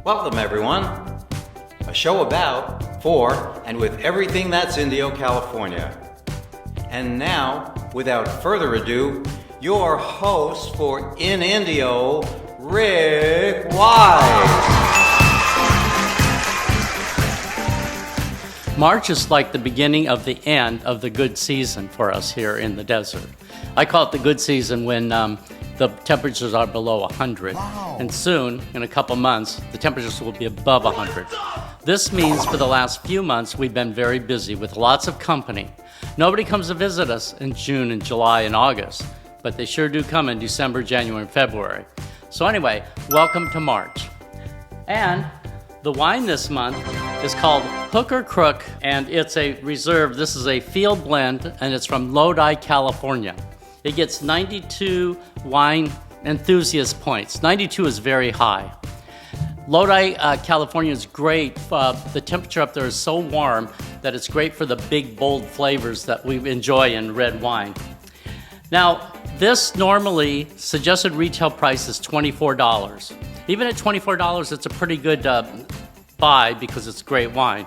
Welcome, everyone. A show about, for, and with everything that's Indio, California. And now, without further ado, your host for In Indio, Rick Wise. March is like the beginning of the end of the good season for us here in the desert. I call it the good season when the temperatures are below 100. Wow. And soon, in a couple months, the temperatures will be above 100. This means for the last few months, we've been very busy with lots of company. Nobody comes to visit us in June and July and August, but they sure do come in December, January, and February. So anyway, welcome to March. And the wine this month is called Hooker Crook, and it's a reserve. This is a field blend, and it's from Lodi, California. It gets 92 wine enthusiast points. 92 is very high. Lodi, California is great. The temperature up there is so warm that it's great for the big, bold flavors that we enjoy in red wine. Now, this normally suggested retail price is $24. Even at $24, it's a pretty good buy because it's great wine.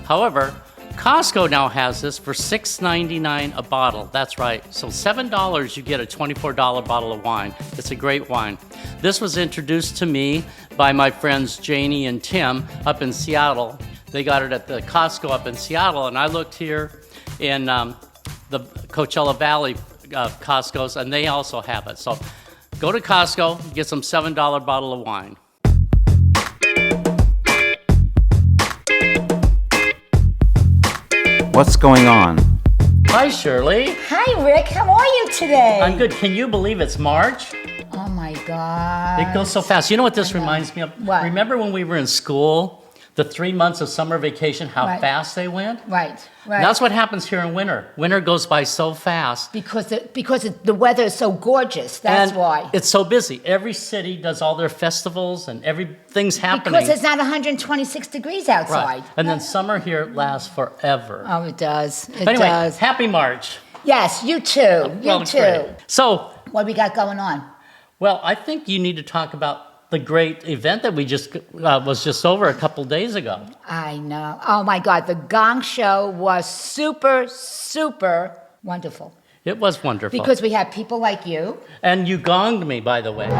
However, Costco now has this for $6.99 a bottle. That's right. So $7 you get a $24 bottle of wine. It's a great wine. This was introduced to me by my friends Janie and Tim up in Seattle. They got it at the Costco up in Seattle, and I looked here in the Coachella Valley Costco's, and they also have it. So go to Costco, get some $7 bottle of wine. What's going on? Hi, Shirley. Hi, Rick. How are you today? I'm good. Can you believe it's March? Oh, my God. It goes so fast. You know what this reminds me of? What? Remember when we were in school, the 3 months of summer vacation, how Right. fast they went? Right. That's what happens here in winter. Winter goes by so fast. Because the weather is so gorgeous. That's and why. It's so busy. Every city does all their festivals and everything's happening. Because it's not 126 degrees outside. Right. And then summer here lasts forever. Oh, it does. It anyway, does. happy March. Yes, you too. Well, You too. great. So, What we got going on? well, I think you need to talk about the great event that we was just over a couple days ago. I know. Oh, my God. The Gong Show was super, super wonderful. It was wonderful. Because we had people like you. And you gonged me, by the way.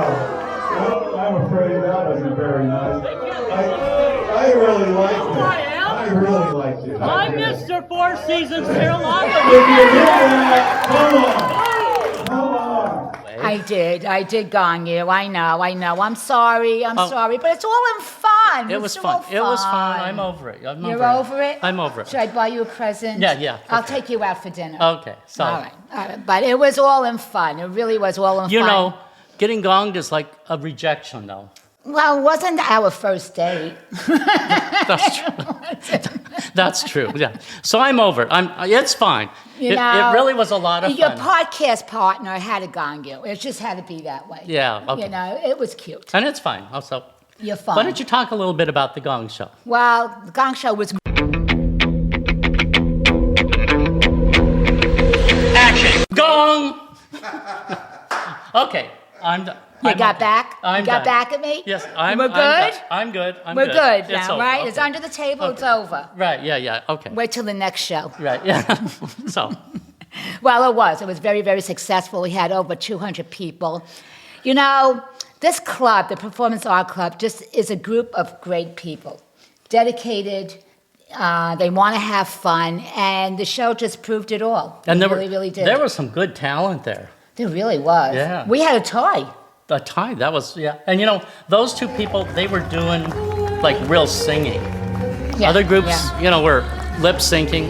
I'm afraid that wasn't very nice. I really liked it. I really liked it. I'm Mr. Four Seasons Carolina. If you did that, come on. I did gong you. I know. I'm sorry. I'm sorry. But it's all in fun. It was It's fun. all It was fun. I'm over it. You're over it? I'm over it. Should I buy you a present? Yeah. I'll Okay. take you out for dinner. Okay. So, All right. But it was all in fun. It really was all in fun. you know, getting gonged is like a rejection, though. Well, it wasn't our first date. That's true. That's true. Yeah. So I'm over it. It's fine. You It know, really was a lot of Your fun. podcast partner had to gong you. It just had to be that way. Yeah. Okay. You know, it was cute. And it's fine. Also, You're fine. why don't you talk a little bit about the Gong Show? Well, the Gong Show was Action. Gong. Okay. I'm done. You got back? I'm You got done. back at me? Yes, We're good? I'm good. We're good It's now, over. right? Okay. It's under the table. Okay. It's over. Right, yeah, okay. Wait till the next show. Right, yeah. So, Well, it was. It was very, very successful. We had over 200 people. You know, this club, the Performance Art Club, just is a group of great people, dedicated. They want to have fun, and the show just proved it all. and It really did. there was some good talent there. There really was. Yeah. We had a tie. The tie, that was, yeah. And you know, those two people, they were doing like real singing. Yeah, Other groups, yeah. you know, were lip syncing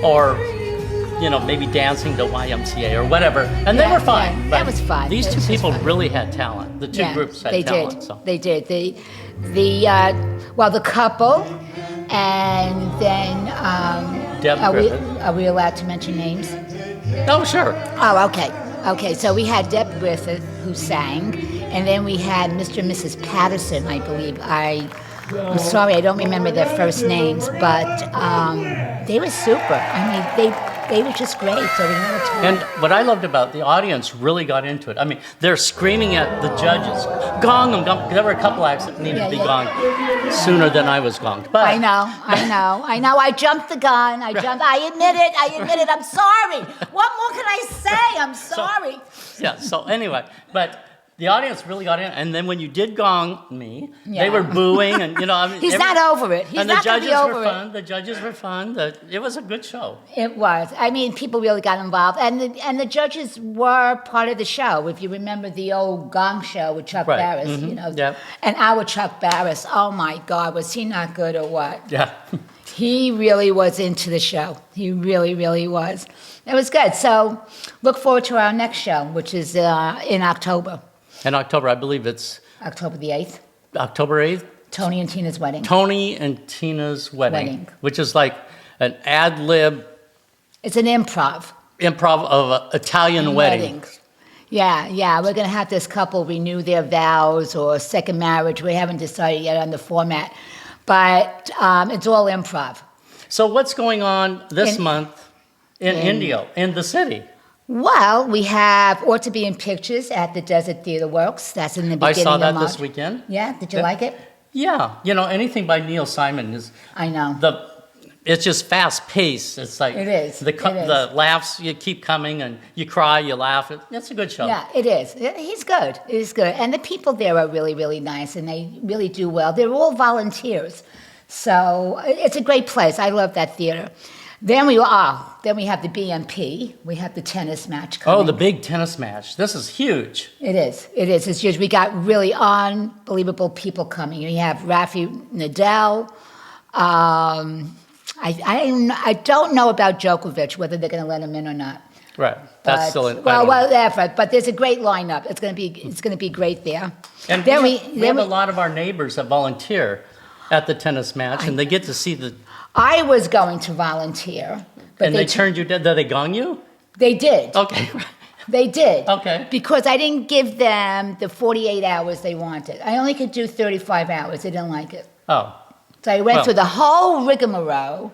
or, you know, maybe dancing to YMCA or whatever. And they Yeah, were fine. yeah, but that was fun. These It two was just people fun. really had talent. The two Yeah, groups had they talent. did. So. They did. The couple and Deb Griffith. Are we allowed to mention names? Oh, sure. Oh, okay. Okay, so we had Deb Griffith who sang, and then we had Mr. and Mrs. Patterson, I believe. I'm sorry, I don't remember their first names, but they were super. I mean, they were just great. So we had a time. And what I loved about the audience really got into it. I mean, they're screaming at the judges, gong them, gong. There were a couple acts that needed to be gonged sooner than I was gonged. But I know. I jumped the gun. I admit it. I'm sorry. What more can I say? I'm sorry. So anyway, but the audience really got in, and then when you did gong me, they were booing, and I mean, he's not over it. He's not going to be over it. The judges were fun. It was a good show. It was. I mean, people really got involved, and the judges were part of the show. If you remember the old Gong Show with Chuck Barris, and our Chuck Barris. Oh my God, was he not good or what? Yeah. He really was into the show. He really, really was. It was good. So look forward to our next show, which is in October. In October, I believe it's October the 8th. October 8th? Tony and Tina's wedding. Tony and Tina's wedding. Which is like an ad-lib. It's an improv. Improv of an Italian wedding. Yeah. We're going to have this couple renew their vows or second marriage. We haven't decided yet on the format. But it's all improv. So what's going on this month in Indio, in the city? Well, we have Ought to Be in Pictures at the Desert Theater Works. That's in the beginning of March. I saw that this weekend. Yeah, did you like it? Yeah, anything by Neil Simon is. I know. It's just fast paced. It's like it is. The laughs you keep coming, and you cry, you laugh. It's a good show. Yeah, it is. He's good. It is good, and the people there are really, really nice, and they really do well. They're all volunteers, so it's a great place. I love that theater. Then we have the BNP. We have the tennis match coming. Oh, the big tennis match. This is huge. It is. It's huge. We got really unbelievable people coming. We have Rafi Nadal. I don't know about Djokovic, whether they're going to let him in or not. Right. That's still in. Whatever. But there's a great lineup. It's going to be great there. And then we have a lot of our neighbors that volunteer at the tennis match, and they get to see the. I was going to volunteer. But and they turned you down. Did they gong you? They did. Okay. They did. Okay. Because I didn't give them the 48 hours they wanted. I only could do 35 hours. They didn't like it. Oh. So I went through the whole rigmarole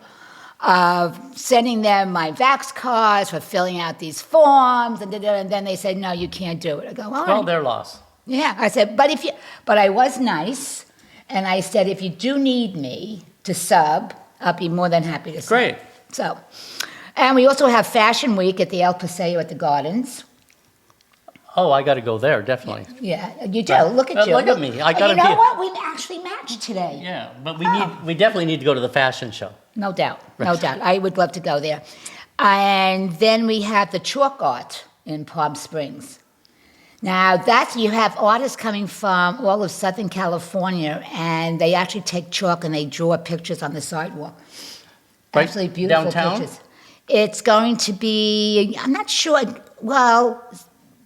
of sending them my Vax cards for filling out these forms, and then they said, no, you can't do it. I go, all right. Well, their loss. Yeah. I said, but I was nice, and I said, if you do need me to sub, I'll be more than happy to sub. Great. So, and we also have Fashion Week at the El Paseo at the Gardens. Oh, I got to go there, definitely. Yeah, you do. Look at you. Look at me. I got to be. You know what? We actually matched today. Yeah, but we definitely need to go to the fashion show. No doubt. No doubt. I would love to go there. And then we have the chalk art in Palm Springs. Now, you have artists coming from all of Southern California, and they actually take chalk and they draw pictures on the sidewalk. Right Absolutely beautiful downtown? pictures. It's going to be, I'm not sure, well,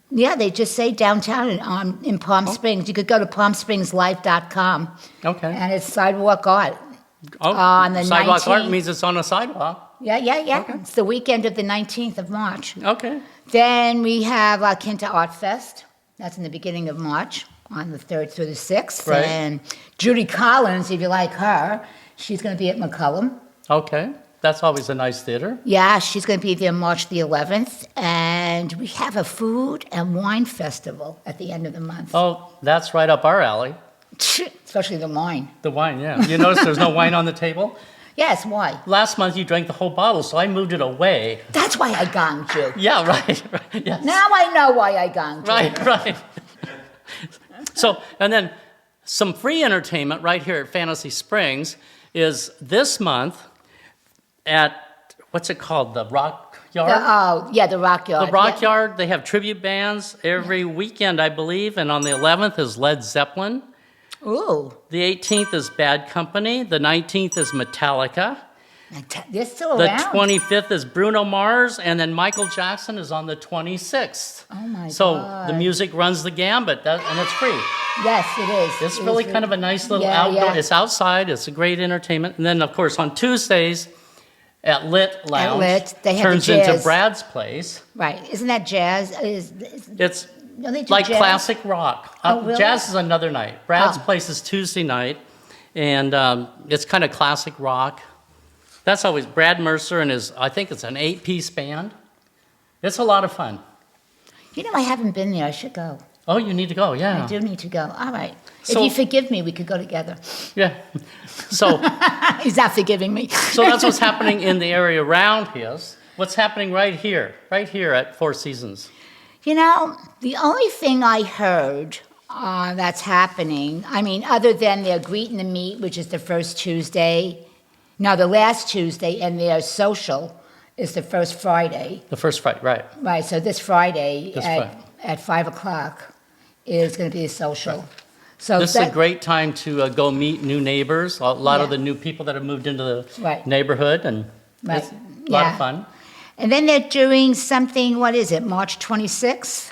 yeah, they just say downtown in Palm Springs. You could go to palmspringslife.com. Okay. And it's sidewalk art. Oh, on the sidewalk 19th. art means it's on a sidewalk. Yeah. Okay. It's the weekend of the 19th of March. Okay. Then we have our Quinta Art Fest. That's in the beginning of March, on the 3rd through the 6th. Right. And Judy Collins, if you like her, she's going to be at McCullum. Okay. That's always a nice theater. Yeah, she's going to be there March the 11th. And we have a food and wine festival at the end of the month. Oh, that's right up our alley. Especially the wine. The wine, yeah. You notice there's no wine on the table? Yes, why? Last month you drank the whole bottle, so I moved it away. That's why I gonged you. Yeah, right. Yes. Now I know why I gonged you. Right. So, and then some free entertainment right here at Fantasy Springs is this month at, what's it called, the Rock Yard? The Rock Yard. The Rock Yard, they have tribute bands every weekend, I believe, and on the 11th is Led Zeppelin. Ooh. The 18th is Bad Company. The 19th is Metallica. They're still The around. 25th is Bruno Mars, and then Michael Jackson is on the 26th. Oh, my God. So the music runs the gambit, and it's free. Yes, it is. It's really kind of a nice little outdoor. Yeah. It's outside. It's a great entertainment. And then, of course, on Tuesdays, at Lit Lounge. Lit. They have turns the jazz. into Brad's place. Right. Isn't that jazz? It's don't they do like jazz? classic rock. Oh, really? Jazz is another night. Brad's Oh. place is Tuesday night, and it's kind of classic rock. That's always Brad Mercer and I think it's an 8-piece band. It's a lot of fun. You know, I haven't been there. I should go. Oh, you need to go, yeah. I do need to go. All right. So- if you forgive me, we could go together. Yeah. So, He's not forgiving me. so that's what's happening in the area around his. What's happening right here at Four Seasons? You know, the only thing I heard that's happening, I mean, other than their greet and the meet, which is the first Tuesday, no, the last Tuesday, and their social is the first Friday. The first Friday, right. Right, so this Friday This Friday. at 5 o'clock is going to be a social. So This is a great time to go meet new neighbors, a lot of Yeah. the new people that have moved into the Right. neighborhood, and Right. it's a lot Yeah. of fun. And then they're doing something, what is it, March 26th?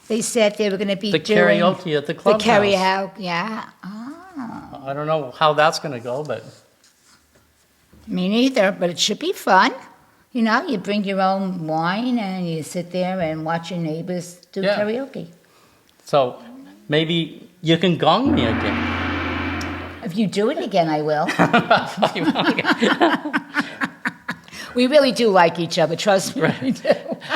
They said they were going to be The doing... karaoke at the clubhouse. The karaoke, yeah. Oh, I don't know how that's going to go, but me neither, but it should be fun. You know, you bring your own wine and you sit there and watch your neighbors do Yeah. karaoke. so maybe you can gong me again. If you do it again, I will. We really do like each other, trust me. We do.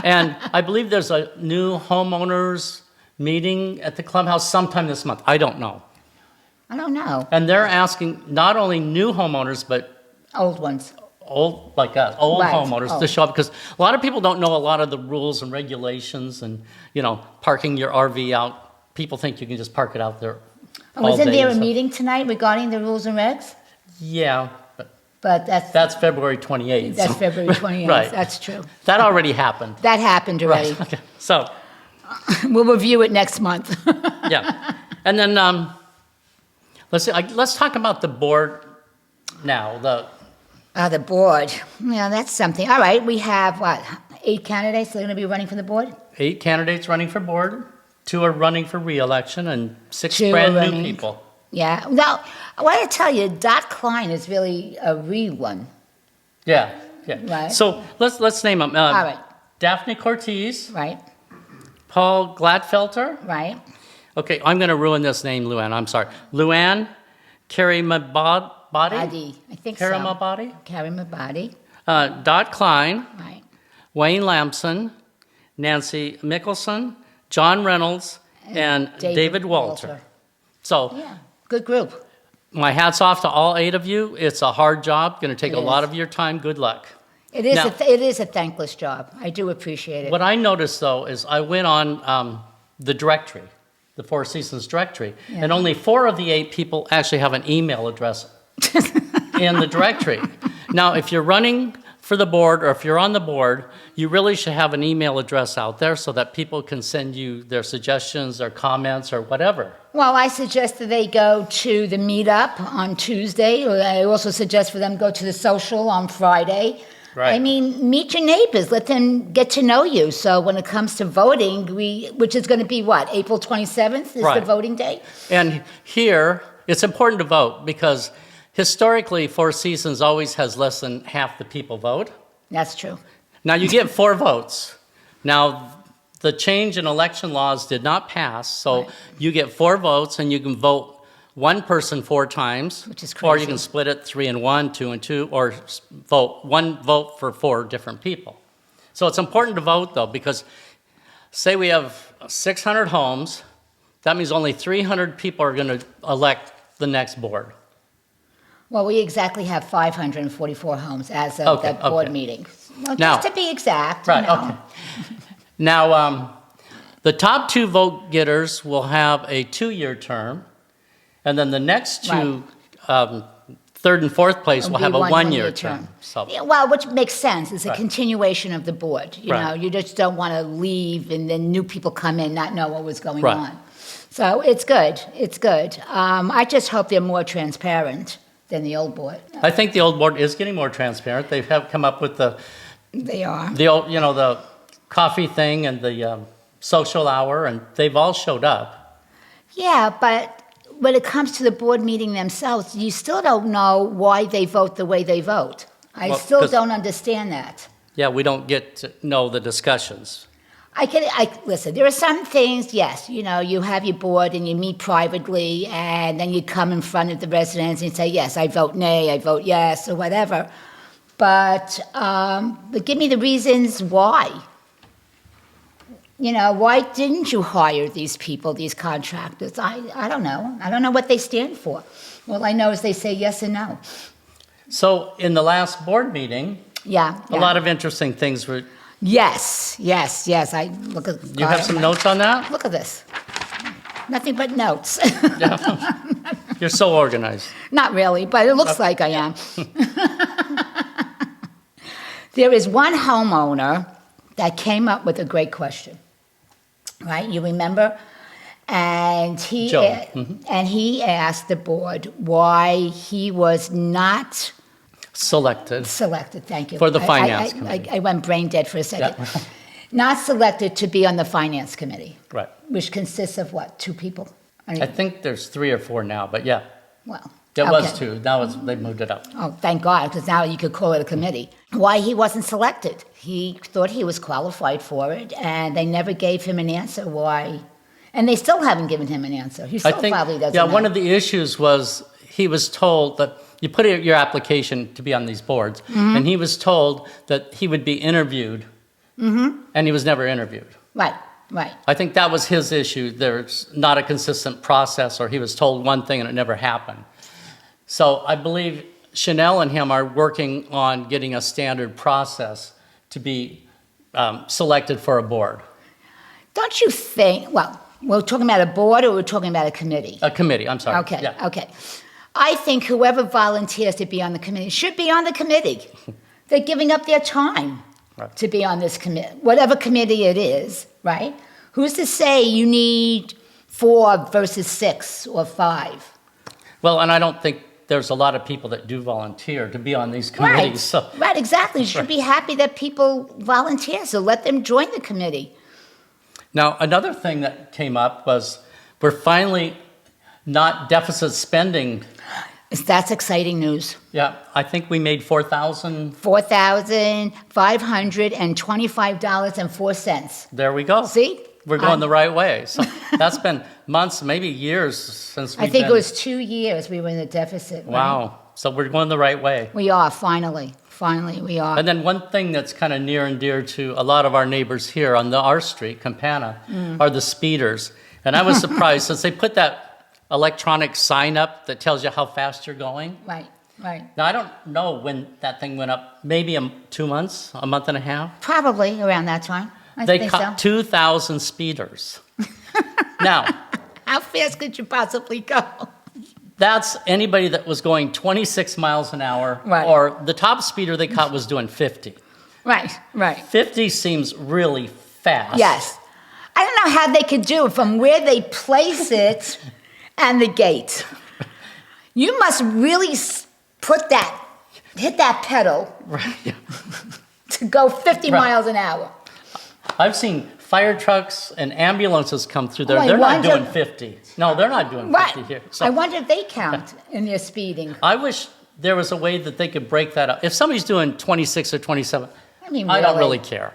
And I believe there's a new homeowners meeting at the clubhouse sometime this month. I don't know. I don't know. And they're asking not only new homeowners, but Old ones. old, like us, old Right. homeowners Oh. to show up, because a lot of people don't know a lot of the rules and regulations, and, parking your RV out. People think you can just park it out there all Wasn't day there a and stuff. meeting tonight regarding the rules and regs? Yeah, but But that's that's February 28th. that's so- February 28th. Right. That's true. That already happened. That happened already. Right. Okay. So, We'll review it next month. yeah. And then let's talk about the board now. The board. Yeah, that's something. All right, we have, 8 candidates that are going to be running for the board? 8 candidates running for board, 2 are running for re-election, and 6 2 are brand new running. people. Yeah. Now, I want to tell you, Dot Klein is really a one. Yeah, yeah. Right. So let's name them. All right. Daphne Cortese, Right, Paul Gladfelter. right. Okay, I'm going to ruin this name, Luann. I'm sorry. Luann Karimabadi. Body. I think so. Karimabadi. Karimabadi. Dot Klein, Right. Wayne Lamson, Nancy Mickelson, John Reynolds, and David Walter. So Yeah, good group. my hat's off to all 8 of you. It's a hard job, going to take It a lot is. of your time. Good luck. It is, Now- it is a thankless job. I do appreciate it. What I noticed, though, is I went on the directory, the Four Seasons directory, Yeah. and only 4 of the 8 people actually have an email address in the directory. Now, if you're running for the board, or if you're on the board, you really should have an email address out there so that people can send you their suggestions, their comments, or whatever. Well, I suggest that they go to the meetup on Tuesday. I also suggest for them go to the social on Friday. Right. I mean, meet your neighbors. Let them get to know you. So when it comes to voting, which is going to be what, April 27th is Right. the voting day? And here, it's important to vote because historically, Four Seasons always has less than half the people vote. That's true. Now, you get 4 votes. Now, the change in election laws did not pass, so Right. you get 4 votes, and you can vote one person 4 times. Which is Or you crazy. can split it 3 and 1, 2 and 2, or vote one vote for 4 different people. So it's important to vote, though, because say we have 600 homes, that means only 300 people are going to elect the next board. Well, we exactly have 544 homes as of Okay, that board okay. meeting. Well, Now- just to be exact. Right, you know. okay. Now, the top 2 vote getters will have a 2-year term, and then the next 2, 3rd and 4th place, will It'll have be a one 1-year one-year term. So, Yeah, well, which makes sense. It's a Right. continuation of the board. You Right. know, you just don't want to leave and then new people come in, not know what was going Right. on. So it's good. It's good. I just hope they're more transparent than the old board. I think the old board is getting more transparent. They have come up with They are. the old, the coffee thing and the social hour, and they've all showed up. Yeah, but when it comes to the board meeting themselves, you still don't know why they vote the way they vote. I Well, still 'cause- don't understand that. Yeah, we don't get to know the discussions. Listen, there are some things, yes, you know, you have your board and you meet privately and then you come in front of the residents and say, yes, I vote nay, I vote yes, or whatever. But give me the reasons why. You know, why didn't you hire these people, these contractors? I don't know. I don't know what they stand for. All I know is they say yes and no. So in the last board meeting, Yeah. a lot of interesting things were. Yes. I look at. You have some notes on that? Look at this. Nothing but notes. Yeah. You're so organized. Not really, but it looks like I am. There is one homeowner that came up with a great question, right? You remember? And he Joe. and he asked the board why he was not Selected. selected. Thank you. For the finance committee. I went brain dead for a second. Yeah. Not selected to be on the finance committee, Right. which consists of what? 2 people? I think there's 3 or 4 now, but yeah. Well, There was okay. 2. Now they moved it up. Oh, thank God, because now you could call it a committee. Why he wasn't selected? He thought he was qualified for it, and they never gave him an answer why. And they still haven't given him an answer. He I still think, probably doesn't yeah, know. one of the issues was he was told that you put in your application to be on these boards, Mm-hmm. and he was told that he would be interviewed, and he was never interviewed. Right. I think that was his issue. There's not a consistent process, or he was told one thing and it never happened. So I believe Chanel and him are working on getting a standard process to be selected for a board. Don't you think, well, we're talking about a board or we're talking about a committee? A committee, I'm sorry. Okay, Yeah. okay. I think whoever volunteers to be on the committee should be on the committee. They're giving up their time Right. to be on this committee, whatever committee it is, right? Who's to say you need 4 versus 6 or 5? Well, and I don't think there's a lot of people that do volunteer to be on these committees. So Right, exactly. You should be happy that people volunteer, so let them join the committee. now, another thing that came up was we're finally not deficit spending. That's exciting news. Yeah, I think we made $4,000. $4,525.04. There we go. See? We're going the right way. So that's been months, maybe years since I we've think been. it was 2 years we were in the deficit. Right? Wow. So we're going the right way. We are, finally. Finally, we are. And then one thing that's kind of near and dear to a lot of our neighbors here on our street, Campana, are the speeders. And I was surprised since they put that electronic sign up that tells you how fast you're going. Right. Now, I don't know when that thing went up, maybe 2 months, a month and a half. Probably around that time. I They think caught so. 2,000 speeders. Now, How fast could you possibly go? that's anybody that was going 26 miles an hour, Right. or the top speeder they caught was doing 50. Right. 50 seems really fast. Yes. I don't know how they could do it from where they place it and the gate. You must really hit that pedal Right. Yeah. to go 50 Right. miles an hour. I've seen fire trucks and ambulances come through there. Oh, I They're not wonder- doing 50. No, they're not doing 50 Right. here. I So wonder if they count in their speeding. I wish there was a way that they could break that up. If somebody's doing 26 or 27, I mean, I don't really. really care.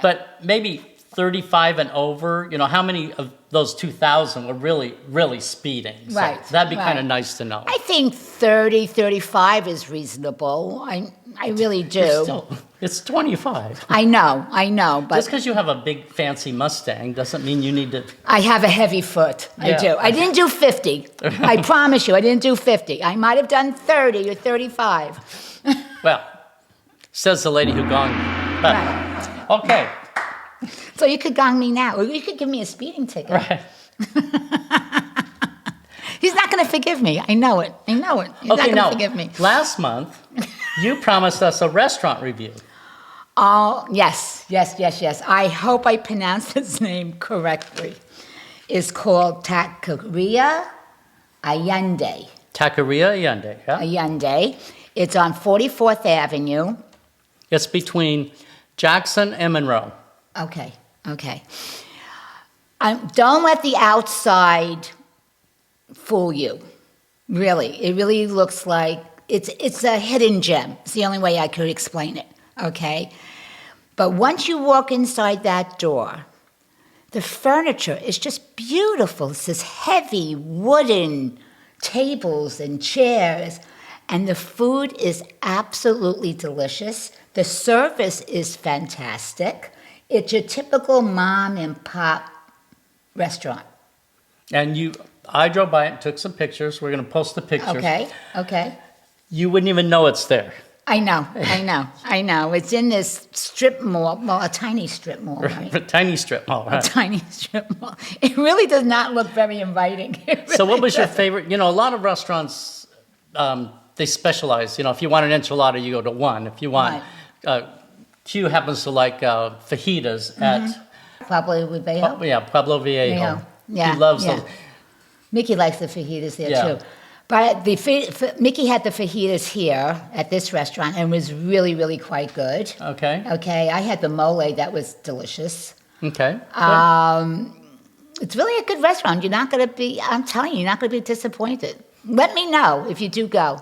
But maybe 35 and over, how many of those 2,000 were really speeding? So Right, that'd be right. kind of nice to know. I think 30, 35 is reasonable. I really do. Still, it's 25. I know, but Just because you have a big fancy Mustang doesn't mean you need to. I have a heavy foot. I Yeah. do. I didn't do 50. I promise you, I didn't do 50. I might have done 30 or 35. Well, says the lady who gonged me. But, Right. okay. So you could gong me now, or you could give me a speeding ticket. Right. He's not going to forgive me. I know it. He's not Okay, going to now, forgive me. last month, you promised us a restaurant review. Oh, yes. I hope I pronounced his name correctly. It's called Taqueria Allende. Taqueria Allende, yeah? Allende. It's on 44th Avenue. It's between Jackson and Monroe. Okay. Don't let the outside fool you. Really. It really looks like it's a hidden gem. It's the only way I could explain it, okay? But once you walk inside that door, the furniture is just beautiful. It's this heavy wooden tables and chairs, and the food is absolutely delicious. The service is fantastic. It's your typical mom and pop restaurant. And I drove by it and took some pictures. We're going to post the pictures. Okay. You wouldn't even know it's there. I know. It's in this strip mall, well, a tiny strip mall, right? A tiny strip mall, right? A tiny strip mall. It really does not look very inviting. So what was your favorite? A lot of restaurants, they specialize. If you want an enchilada, you go to one. If you want, Q happens to like fajitas at Pablo Viejo. Pablo Viejo. Yeah, he loves yeah. those. Mickey likes the fajitas there too. But Mickey had the fajitas here at this restaurant and was really, really quite good. Okay. I had the mole that was delicious. Okay. It's really a good restaurant. I'm telling you, you're not going to be disappointed. Let me know if you do go.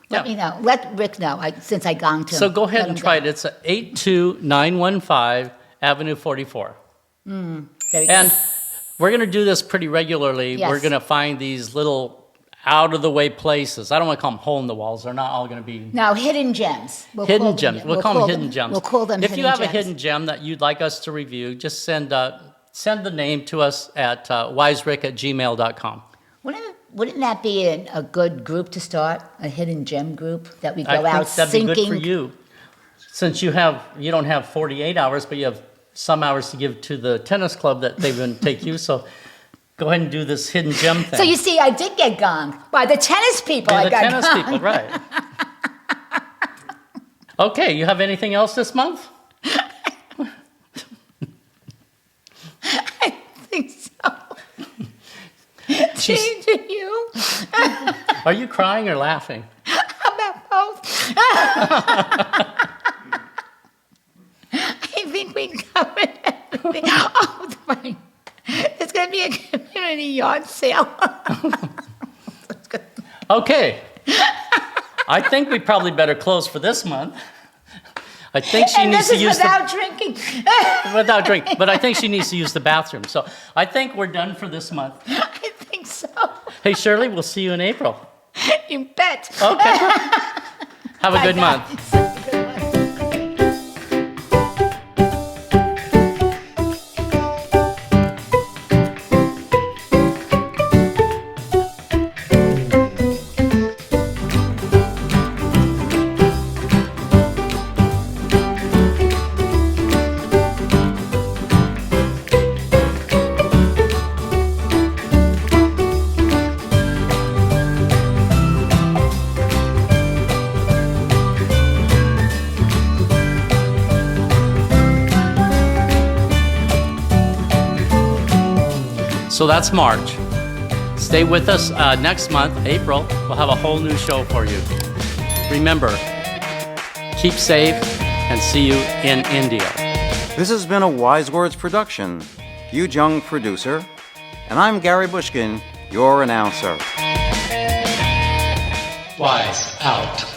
Let me know. Let Rick know since I gonged him. So go ahead and try it. It's 82915 Avenue 44. Very And good. we're going to do this pretty regularly. Yes. We're going to find these little out-of-the-way places. I don't want to call them hole-in-the-walls. They're not all going to be... No, hidden gems. We'll We'll call them hidden gems. We'll call them If hidden you have gems. a hidden gem that you'd like us to review, just send the name to us at wiserick@gmail.com. Wouldn't that be a good group to start? A hidden gem group that we go I out think that'd be sinking? good for you. Since you don't have 48 hours, but you have some hours to give to the tennis club that they wouldn't take you. So go ahead and do this hidden gem thing. So you see, I did get gonged by the tennis people. By I the got tennis gonged. people, right. Okay, you have anything else this month? I think so. Changing you. Are you crying or laughing? How about both? I think we covered everything. Oh, fine. It's going to be a community yard sale. Okay. I think we probably better close for this month. I think she And needs this to is use without drinking. without drink, but I think she needs to use the bathroom. So I think we're done for this month. I think so. Hey Shirley, we'll see you in April. You bet. Okay. Have a Bye, good month. guys. Have a good month. So that's March. Stay with us next month, April. We'll have a whole new show for you. Remember, keep safe and see you in India. This has been a Wise Words production. JUNG producer. And I'm Gary Bushkin, your announcer. Wise out.